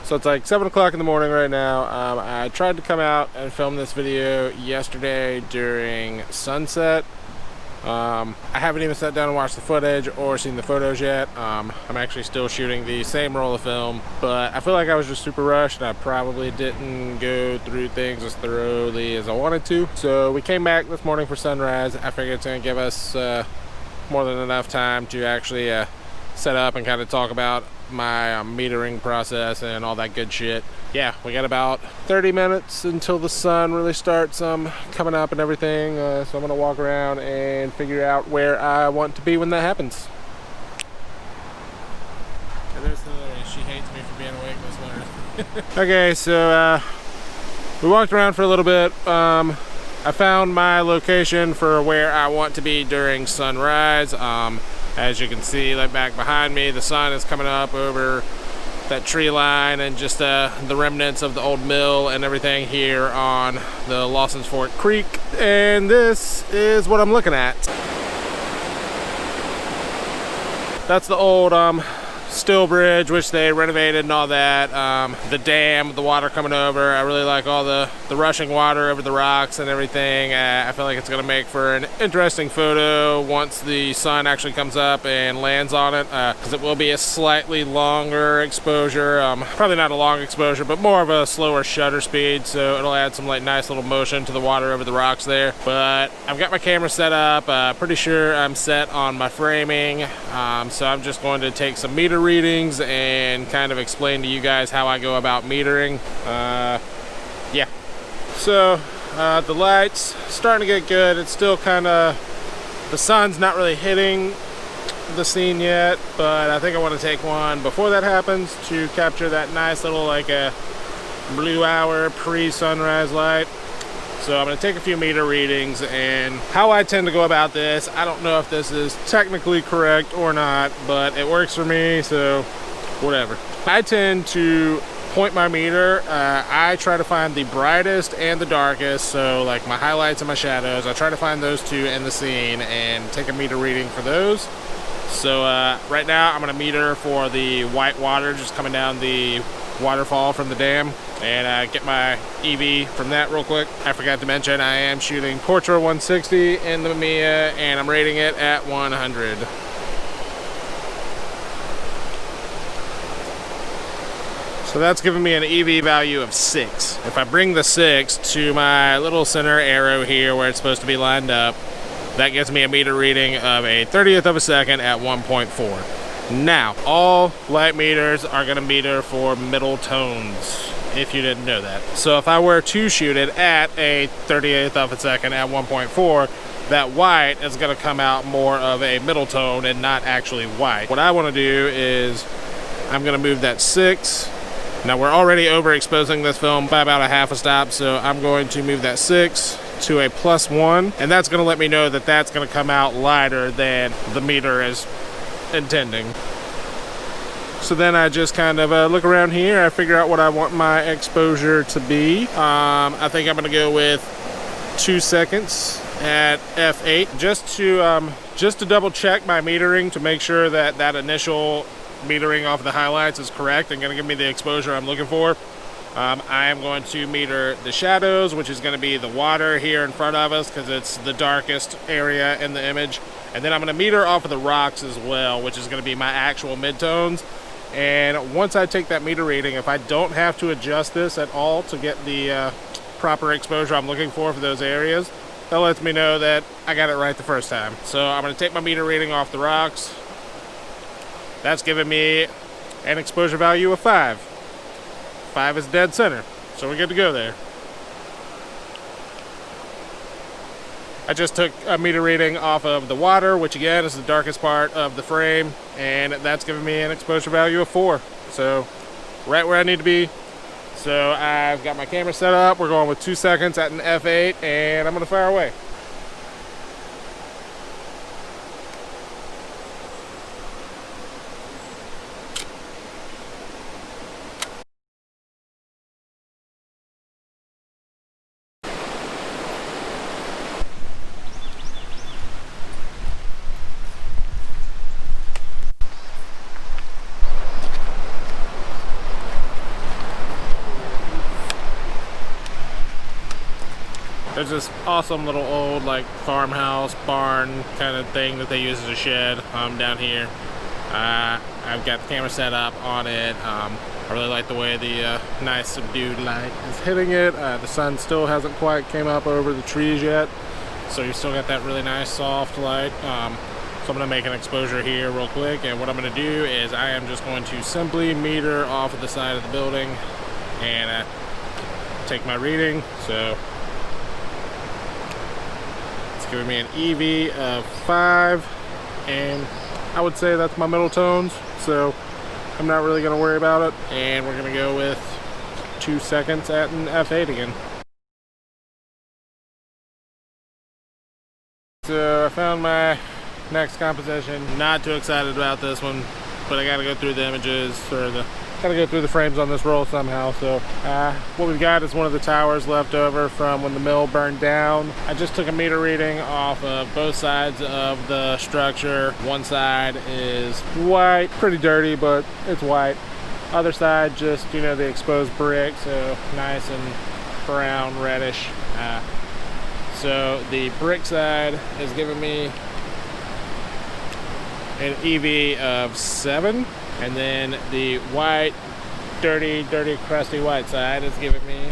So it's like 7 o'clock in the morning right now. I tried to come out and film this video yesterday during sunset. I haven't even sat down and watched the footage or seen the photos yet. I'm actually still shooting the same roll of film, but I feel like I was just super rushed and I probably didn't go through things as thoroughly as I wanted to. So we came back this morning for sunrise. I figured it's gonna give us more than enough time to actually set up and kind of talk about my metering process and all that good shit. Yeah, we got about 30 minutes until the sun really starts coming up and everything, so I'm gonna walk around and figure out where I want to be when that happens. And there's Hillary. She hates me for being awake this morning. Okay, so we walked around for a little bit. I found my location for where I want to be during sunrise. As you can see, like back behind me, the sun is coming up over that tree line and just the remnants of the old mill and everything here on the Lawson's Fork Creek. And this is what I'm looking at. That's the old steel bridge, which they renovated and all that. The dam, the water coming over. I really like all the rushing water over the rocks and everything. I feel like it's gonna make for an interesting photo once the sun actually comes up and lands on it, because it will be a slightly longer exposure. Probably not a long exposure, but more of a slower shutter speed, so it'll add some like nice little motion to the water over the rocks there. But I've got my camera set up. Pretty sure I'm set on my framing, so I'm just going to take some meter readings and kind of explain to you guys how I go about metering. Yeah, so the lights starting to get good. It's still kind of, the sun's not really hitting the scene yet, but I think I want to take one before that happens to capture that nice little like a blue hour pre-sunrise light. So I'm going to take a few meter readings, and how I tend to go about this, I don't know if this is technically correct or not, but it works for me, so whatever. I tend to point my meter. I try to find the brightest and the darkest, so like my highlights and my shadows, I try to find those two in the scene and take a meter reading for those. So right now I'm going to meter for the white water just coming down the waterfall from the dam, and get my EV from that real quick. I forgot to mention I am shooting Portra 160 in the Mamiya, and I'm rating it at 100. So that's giving me an EV value of 6. If I bring the 6 to my little center arrow here where it's supposed to be lined up, that gives me a meter reading of a 30th of a second at 1.4. Now, all light meters are going to meter for middle tones, if you didn't know that. So if I were to shoot it at a 30th of a second at 1.4, that white is going to come out more of a middle tone and not actually white. What I want to do is I'm going to move that 6. Now we're already overexposing this film by about a half a stop, so I'm going to move that 6 to a +1, and that's going to let me know that that's going to come out lighter than the meter is intending. So then I just kind of look around here. I figure out what I want my exposure to be. I think I'm going to go with 2 seconds at f8, just to double check my metering to make sure that that initial metering off the highlights is correct and going to give me the exposure I'm looking for. I am going to meter the shadows, which is going to be the water here in front of us because it's the darkest area in the image. And then I'm going to meter off of the rocks as well, which is going to be my actual midtones. And once I take that meter reading, if I don't have to adjust this at all to get the proper exposure I'm looking for those areas, that lets me know that I got it right the first time. So I'm going to take my meter reading off the rocks. That's giving me an exposure value of 5. 5 is dead center, so we're good to go there. I just took a meter reading off of the water, which again is the darkest part of the frame, and that's giving me an exposure value of 4. So right where I need to be. So I've got my camera set up. We're going with 2 seconds at an f8, and I'm going to fire away. there's this awesome little old like farmhouse barn kind of thing that they use as a shed down here. I've got the camera set up on it. I really like the way the nice subdued light is hitting it. The sun still hasn't quite came up over the trees yet, so you still got that really nice soft light. So I'm gonna make an exposure here real quick, and what I'm gonna do is I am just going to simply meter off of the side of the building and take my reading. So it's giving me an EV of 5, and I would say that's my middle tones, so I'm not really gonna worry about it. And we're gonna go with 2 seconds at an F8 again. So I found my next composition. Not too excited about this one, but I gotta go through the images, or gotta go through the frames on this roll somehow. So what we've got is one of the towers left over from when the mill burned down. I just took a meter reading off of both sides of the structure. One side is white, pretty dirty, but it's white. Other side, just, you know, the exposed brick, so nice and brown, reddish. So the brick side is giving me an EV of 7, and then the white, dirty, crusty white side is giving me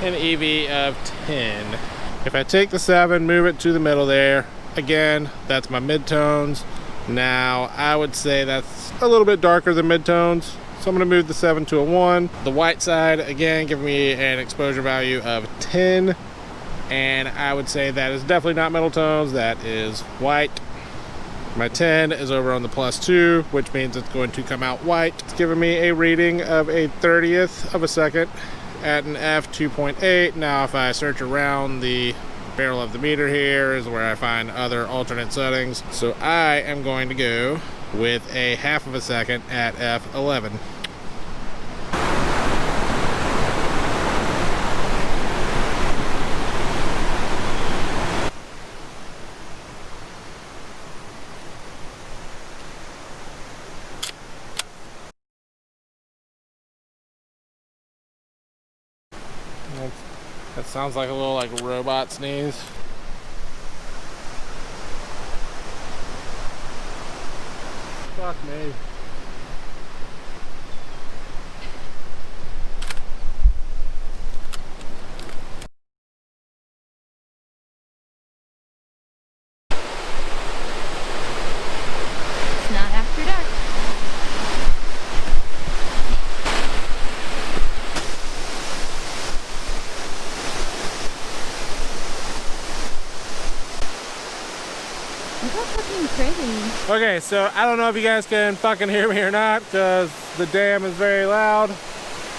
an EV of 10. If I take the 7, move it to the middle there, again, that's my midtones. Now, I would say that's a little bit darker than midtones, so I'm gonna move the 7 to a 1. The white side, again, giving me an exposure value of 10, and I would say that is definitely not middle tones, that is white. My 10 is over on the +2, which means it's going to come out white. It's giving me a reading of a 30th of a second at an f2.8. Now, if I search around the barrel of the meter, here is where I find other alternate settings. So I am going to go with a 1/2 of a second at f11. That sounds like a little like robot sneeze. Fuck me. It's not after dark. Look how fucking pretty. Okay, so I don't know if you guys can fucking hear me or not, because the dam is very loud,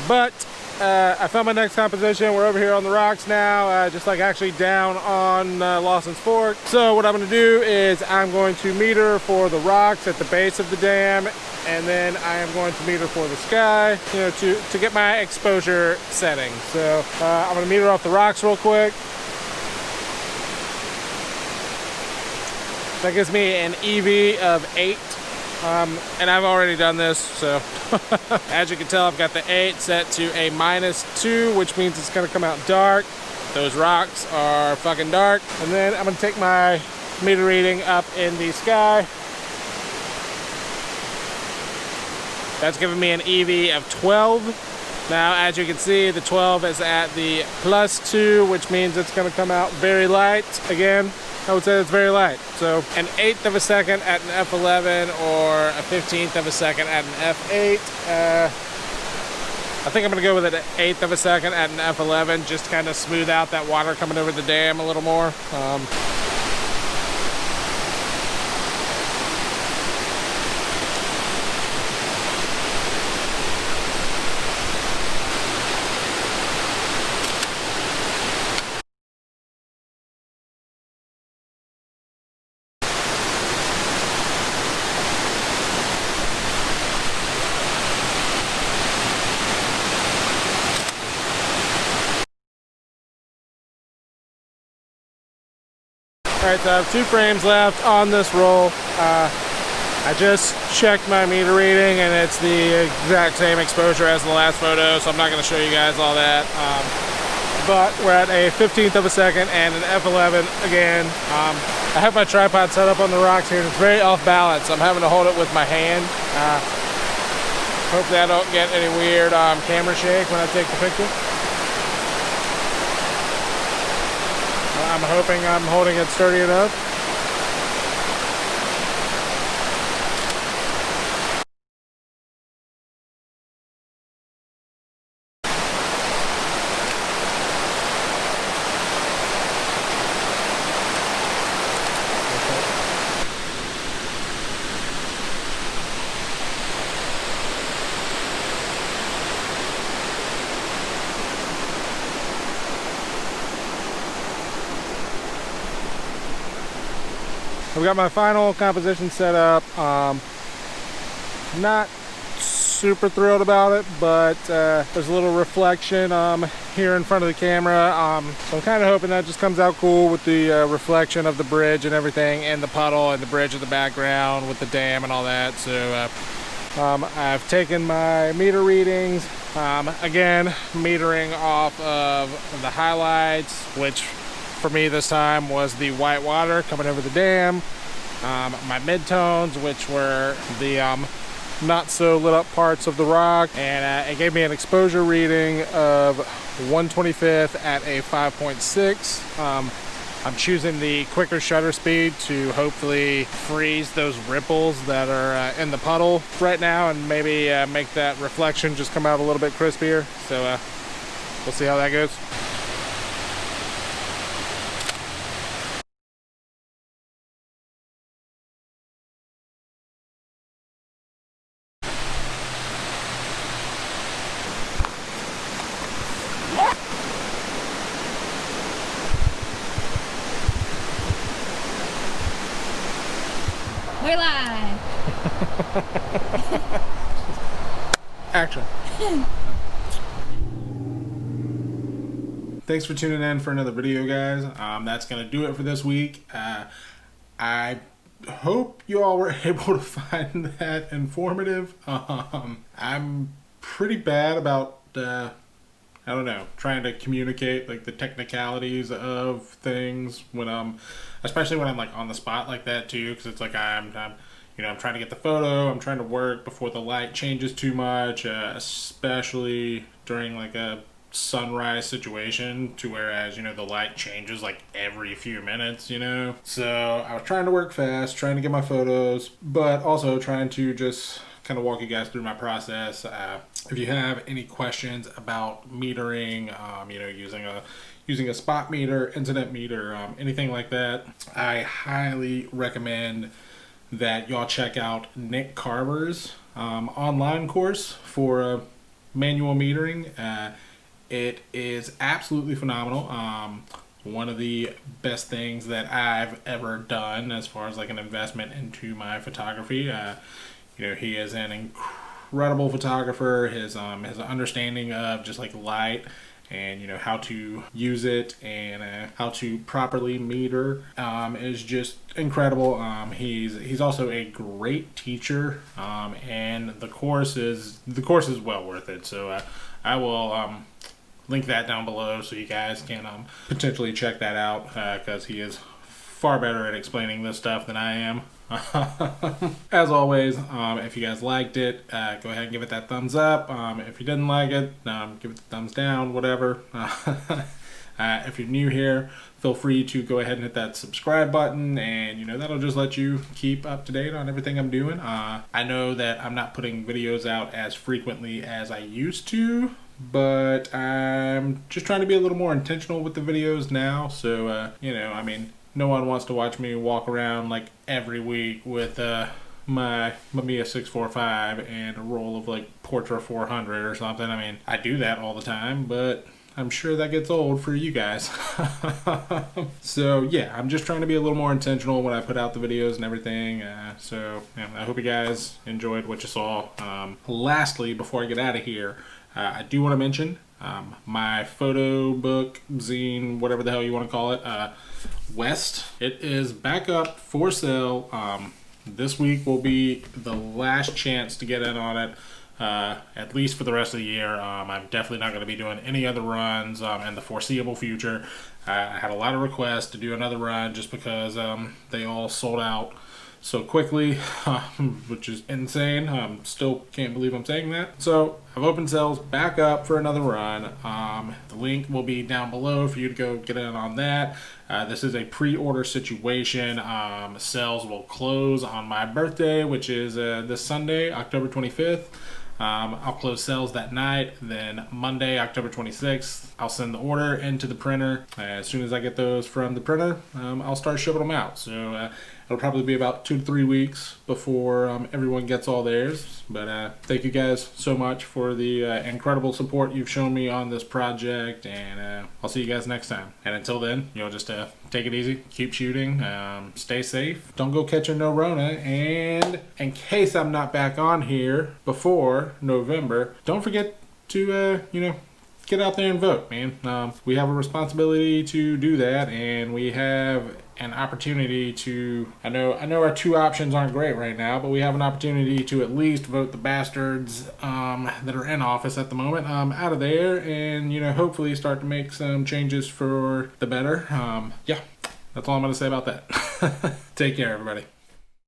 but I found my next composition. We're over here on the rocks now, just like actually down on Lawson's Fork. So what I'm going to do is I'm going to meter for the rocks at the base of the dam, and then I am going to meter for the sky, you know, to get my exposure setting. So I'm going to meter off the rocks real quick. That gives me an EV of 8, and I've already done this, so as you can tell, I've got the 8 set to a -2, which means it's going to come out dark. Those rocks are fucking dark. And then I'm going to take my meter reading up in the sky. That's giving me an EV of 12. Now, as you can see, the 12 is at the +2, which means it's going to come out very light. Again, I would say it's very light. So an 1/8 of a second at an f11 or a 15th of a second at an f8. I think I'm gonna go with an 1/8 of a second at an f11, just to kind of smooth out that water coming over the dam a little more. Alright, so I have 2 frames left on this roll. I just checked my meter reading and it's the exact same exposure as the last photo, so I'm not going to show you guys all that. but we're at a 15th of a second and an F11 again. I have my tripod set up on the rocks here and it's very off balance. I'm having to hold it with my hand. Hopefully I don't get any weird camera shake when I take the picture. I'm hoping I'm holding it sturdy enough. I've got my final composition set up. Not super thrilled about it, but there's a little reflection here in front of the camera. So I'm kind of hoping that just comes out cool with the reflection of the bridge and everything, and the puddle and the bridge in the background with the dam and all that. So I've taken my meter readings. Again, metering off of the highlights, which for me this time was the white water coming over the dam, my midtones, which were the not so lit up parts of the rock, and it gave me an exposure reading of 1/25 at a 5.6. I'm choosing the quicker shutter speed to hopefully freeze those ripples that are in the puddle right now, and maybe make that reflection just come out a little bit crispier. So we'll see how that goes. We're live. Action. Thanks for tuning in for another video, guys. That's gonna do it for this week. I hope you all were able to find that informative. I'm pretty bad about I don't know, trying to communicate like the technicalities of things when especially when I'm like on the spot like that too, because it's like I'm trying to get the photo, I'm trying to work before the light changes too much, especially during like a sunrise situation, to whereas the light changes like every few minutes, so I was trying to work fast, trying to get my photos, but also trying to just kind of walk you guys through my process. If you have any questions about metering, using a spot meter, incident meter, anything like that, I highly recommend that y'all check out Nick Carver's online course for manual metering. It is absolutely phenomenal. One of the best things that I've ever done as far as like an investment into my photography. He is an incredible photographer. His understanding of just like light and how to use it and how to properly meter is just incredible. He's also a great teacher, and the course is well worth it. So I will link that down below so you guys can potentially check that out, because he is far better at explaining this stuff than I am. As always, if you guys liked it, go ahead and give it that thumbs up. If you didn't like it, give it the thumbs down, whatever. If you're new here, feel free to go ahead and hit that subscribe button, and that'll just let you keep up to date on everything I'm doing. I know that I'm not putting videos out as frequently as I used to, but I'm just trying to be a little more intentional with the videos now. So no one wants to watch me walk around like every week with my Mamiya 645 and a roll of like Portra 400 or something. I do that all the time, but I'm sure that gets old for you guys. So yeah, I'm just trying to be a little more intentional when I put out the videos and everything. So I hope you guys enjoyed what you saw. Lastly, before I get out of here, I do want to mention my photo book, zine, whatever the hell you want to call it, West. It is back up for sale. This week will be the last chance to get in on it. at least for the rest of the year. I'm definitely not going to be doing any other runs in the foreseeable future. I had a lot of requests to do another run just because they all sold out so quickly, which is insane. Still can't believe I'm saying that. So I've opened sales back up for another run. The link will be down below for you to go get in on that. This is a pre-order situation. Sales will close on my birthday, which is this Sunday, October 25th. I'll close sales that night. Then Monday, October 26th, I'll send the order into the printer. As soon as I get those from the printer, I'll start shipping them out. So it'll probably be about 2 to 3 weeks before everyone gets all theirs. But thank you guys so much for the incredible support you've shown me on this project, and I'll see you guys next time. And until then, just take it easy, keep shooting, stay safe, don't go catching no Rona, and in case I'm not back on here before November, don't forget to get out there and vote, man. We have a responsibility to do that, and we have an opportunity to, I know our 2 options aren't great right now, but we have an opportunity to at least vote the bastards that are in office at the moment out of there, and hopefully start to make some changes for the better. Yeah, that's all I'm going to say about that. Take care, everybody.